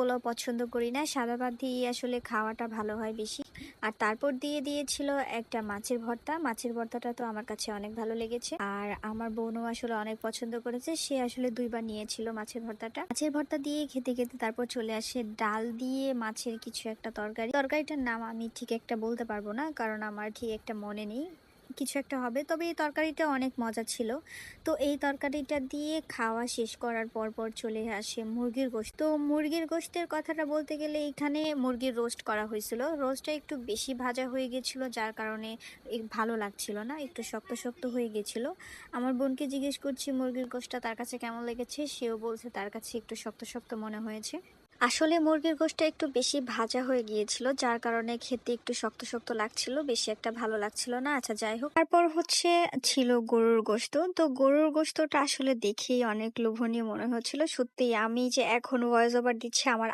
পোলাও পছন্দ করি না, সাদা ভাত দিয়ে আসলে খাওয়াটা ভালো হয় বেশি। আর তারপর দিয়ে দিয়েছিল একটা মাছের ভর্তা। মাছের ভর্তাটা তো আমার কাছে অনেক ভালো লেগেছে, আর আমার বোনও আসলে অনেক পছন্দ করেছে। সে আসলে 2 বার নিয়েছিল মাছের ভর্তাটা। মাছের ভর্তা দিয়ে খেতে খেতে তারপর চলে আসে ডাল দিয়ে মাছের কিছু একটা তরকারি। তরকারিটার নাম আমি ঠিক একটা বলতে পারবো না, কারণ আমার ঠিক একটা মনে নেই। কিছু একটা হবে, তবে এই তরকারিটা অনেক মজা ছিল। তো এই তরকারিটা দিয়ে খাওয়া শেষ করার পর চলে আসে মুরগির গোশত। তো মুরগির গোশতের কথাটা বলতে গেলে এখানে মুরগির রোস্ট করা হয়েছিল। রোস্টটা একটু বেশি ভাজা হয়ে গেছিল, যার কারণে ভালো লাগছিল না, একটু শক্ত শক্ত হয়ে গেছিল। আমার বোনকে জিজ্ঞেস করছি মুরগির গোশতটা তার কাছে কেমন লেগেছে, সেও বলছে তার কাছে একটু শক্ত শক্ত মনে হয়েছে। আসলে মুরগির গোশতটা একটু বেশি ভাজা হয়ে গিয়েছিল, যার কারণে খেতে একটু শক্ত শক্ত লাগছিল, বেশি একটা ভালো লাগছিল না। আচ্ছা, যাই হোক। তারপর ছিল গরুর গোশত। তো গরুর গোশতটা আসলে দেখেই অনেক লোভনীয় মনে হচ্ছিল। সত্যি আমি যে এখন ভয়েস ওভার দিচ্ছি, আমার